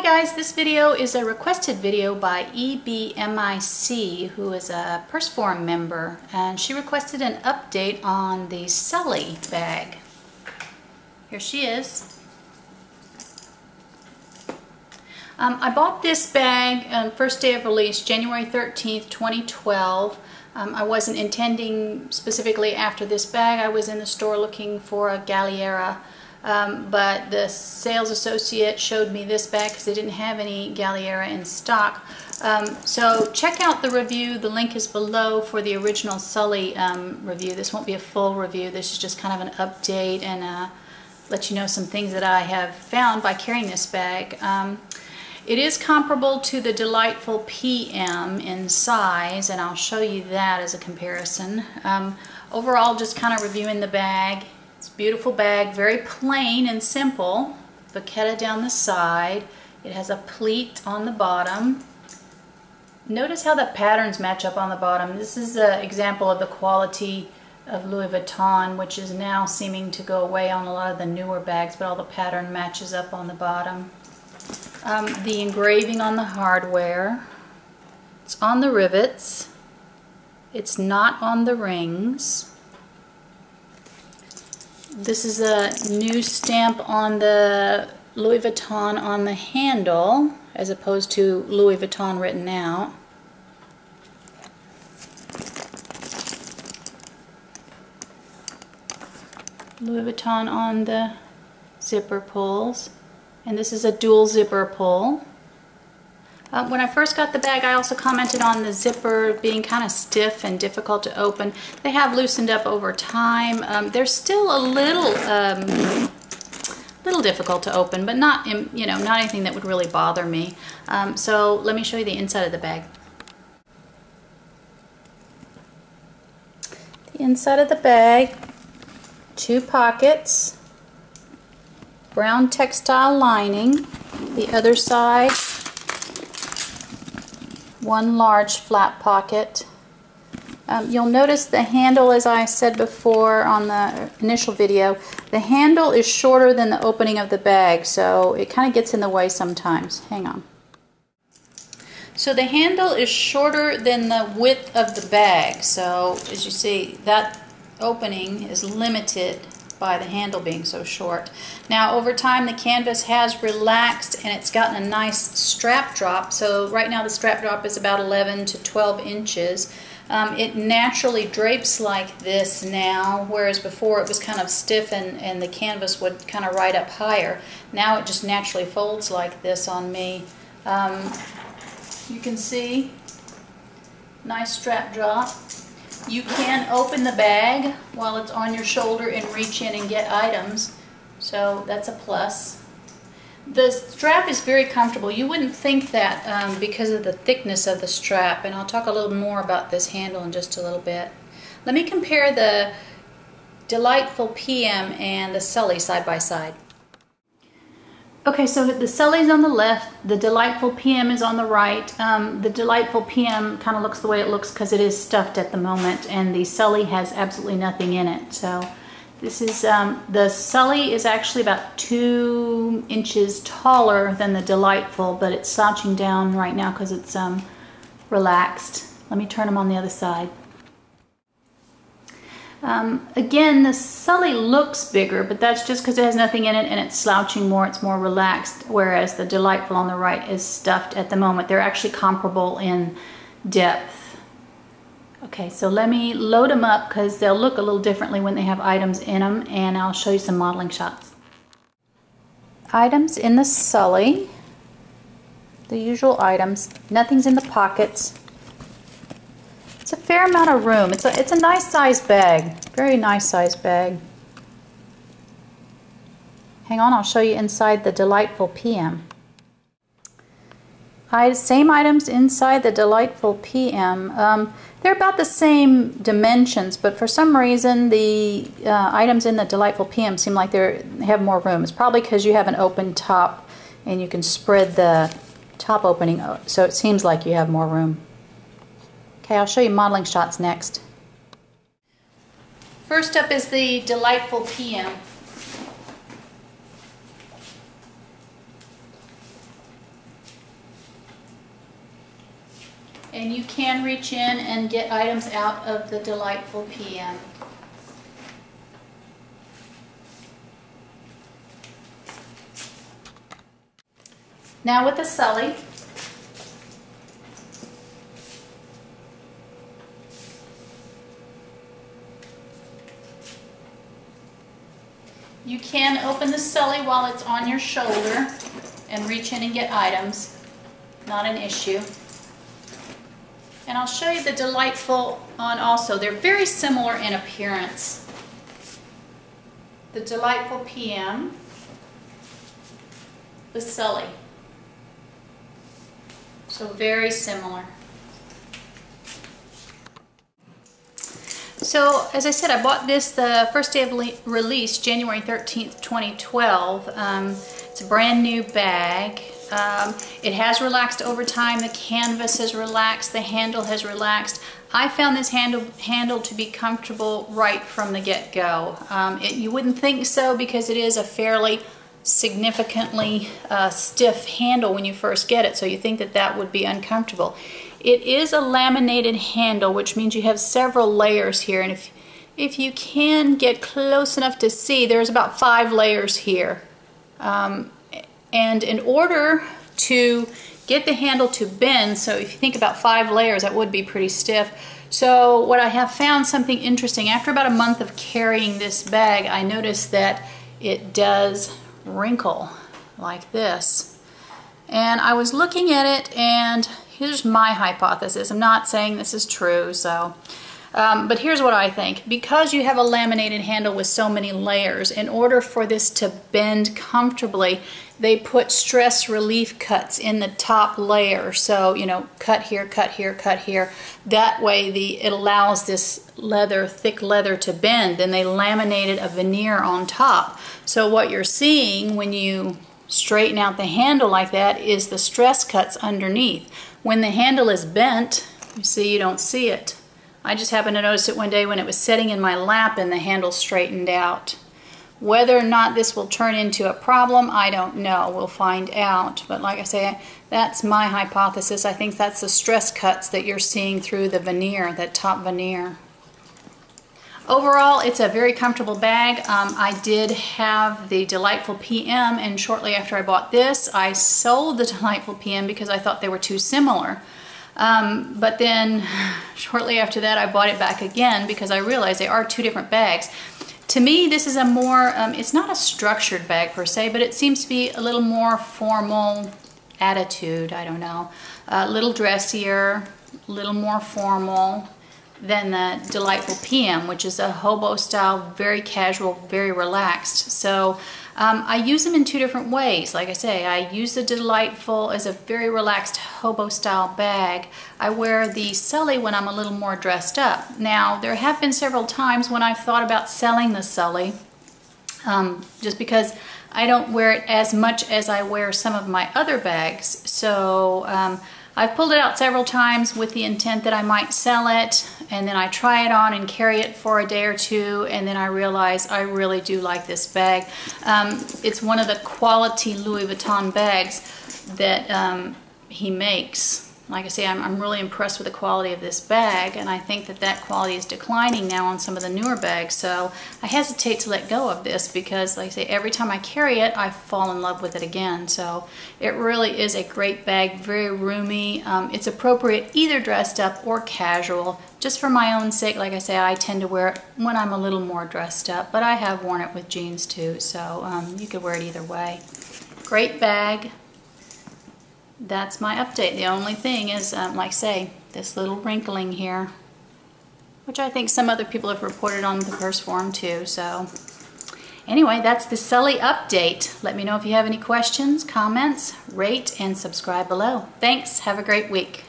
guys, this video is a requested video by EBMIC, who is a Purse Forum member, and she requested an update on the Sully bag. Here she is. I bought this bag on first day of release, January 13th, 2012. I wasn't intending specifically after this bag. I was in the store looking for a Galliera. But the sales associate showed me this bag because they didn't have any Galliera in stock. So check out the review. The link is below for the original Sully review. This won't be a full review. This is just kind of an update and let you know some things that I have found by carrying this bag. It is comparable to the Delightful PM in size, and I'll show you that as a comparison. Overall, just kind of reviewing the bag. It's a beautiful bag, very plain and simple. Vachetta down the side. It has a pleat on the bottom. Notice how the patterns match up on the bottom. This is an example of the quality of Louis Vuitton, which is now seeming to go away on a lot of the newer bags, but all the pattern matches up on the bottom. The engraving on the hardware. It's on the rivets. It's not on the rings. This is a new stamp on the Louis Vuitton on the handle, as opposed to Louis Vuitton written out. Louis Vuitton on the zipper pulls. And this is a dual zipper pull. When I first got the bag, I also commented on the zipper being kind of stiff and difficult to open. They have loosened up over time. They're still a little difficult to open, but not, not anything that would really bother me. So let me show you the inside of the bag. The inside of the bag, 2 pockets, brown textile lining. The other side, 1 large flat pocket. You'll notice the handle, as I said before on the initial video, the handle is shorter than the opening of the bag, so it kind of gets in the way sometimes. Hang on. So the handle is shorter than the width of the bag, so as you see, that opening is limited by the handle being so short. Now over time the canvas has relaxed and it's gotten a nice strap drop. So right now the strap drop is about 11 to 12 inches. It naturally drapes like this now, whereas before it was kind of stiff and the canvas would kind of ride up higher. Now it just naturally folds like this on me. You can see, nice strap drop. You can open the bag while it's on your shoulder and reach in and get items, so that's a plus. The strap is very comfortable. You wouldn't think that because of the thickness of the strap, and I'll talk a little more about this handle in just a little bit. Let me compare the Delightful PM and the Sully side by side. Okay, so the Sully's on the left, the Delightful PM is on the right. The Delightful PM kind of looks the way it looks because it is stuffed at the moment, and the Sully has absolutely nothing in it. So this is, the Sully is actually about 2 inches taller than the Delightful, but it's slouching down right now because it's relaxed. Let me turn them on the other side. Again, the Sully looks bigger, but that's just because it has nothing in it and it's slouching more, it's more relaxed, whereas the Delightful on the right is stuffed at the moment. They're actually comparable in depth. Okay, so let me load them up because they'll look a little differently when they have items in them, and I'll show you some modeling shots. Items in the Sully, the usual items, nothing's in the pockets. It's a fair amount of room. It's a nice size bag. Very nice size bag. Hang on, I'll show you inside the Delightful PM. Same items inside the Delightful PM. They're about the same dimensions, but for some reason the items in the Delightful PM seem like they have more room. It's probably because you have an open top and you can spread the top opening, so it seems like you have more room. Okay, I'll show you modeling shots next. First up is the Delightful PM. and you can reach in and get items out of the Delightful PM. Now with the Sully, you can open the Sully while it's on your shoulder and reach in and get items. Not an issue. And I'll show you the Delightful on also. They're very similar in appearance. The Delightful PM, the Sully. So very similar. So as I said, I bought this the first day of release, January 13th, 2012. It's a brand new bag. It has relaxed over time. The canvas has relaxed. The handle has relaxed. I found this handle to be comfortable right from the get-go. You wouldn't think so because it is a fairly significantly stiff handle when you first get it, so you think that that would be uncomfortable. It is a laminated handle, which means you have several layers here, and if you can get close enough to see, there's about 5 layers here. And in order to get the handle to bend, so if you think about 5 layers, that would be pretty stiff. So what I have found something interesting, after about a month of carrying this bag, I noticed that it does wrinkle like this. And I was looking at it, and here's my hypothesis. I'm not saying this is true, so but here's what I think. Because you have a laminated handle with so many layers, in order for this to bend comfortably, they put stress relief cuts in the top layer. So, you know, cut here, cut here, cut here. That way it allows this leather, thick leather, to bend. Then they laminated a veneer on top. So what you're seeing when you straighten out the handle like that is the stress cuts underneath. When the handle is bent, you see, you don't see it. I just happened to notice it one day when it was sitting in my lap and the handle straightened out. Whether or not this will turn into a problem, I don't know. We'll find out. But like I say, that's my hypothesis. I think that's the stress cuts that you're seeing through the veneer, that top veneer. Overall, it's a very comfortable bag. I did have the Delightful PM, and shortly after I bought this, I sold the Delightful PM because I thought they were too similar. But then shortly after that, I bought it back again because I realized they are 2 different bags. To me, this is a more, it's not a structured bag per se, but it seems to be a little more formal attitude, I don't know. A little dressier, a little more formal than the Delightful PM, which is a hobo style, very casual, very relaxed. So I use them in 2 different ways. Like I say, I use the Delightful as a very relaxed hobo style bag. I wear the Sully when I'm a little more dressed up. Now, there have been several times when I've thought about selling the Sully, just because I don't wear it as much as I wear some of my other bags. So I've pulled it out several times with the intent that I might sell it, and then I try it on and carry it for a day or 2, and then I realize I really do like this bag. It's one of the quality Louis Vuitton bags that he makes. Like I say, I'm really impressed with the quality of this bag, and I think that that quality is declining now on some of the newer bags, so I hesitate to let go of this because, like I say, every time I carry it, I fall in love with it again. So it really is a great bag, very roomy. It's appropriate either dressed up or casual. Just for my own sake, like I say, I tend to wear it when I'm a little more dressed up, but I have worn it with jeans too, so you could wear it either way. Great bag. That's my update. The only thing is, like I say, this little wrinkling here, which I think some other people have reported on the purse forum too. So anyway, that's the Sully update. Let me know if you have any questions, comments, rate, and subscribe below. Thanks. Have a great week.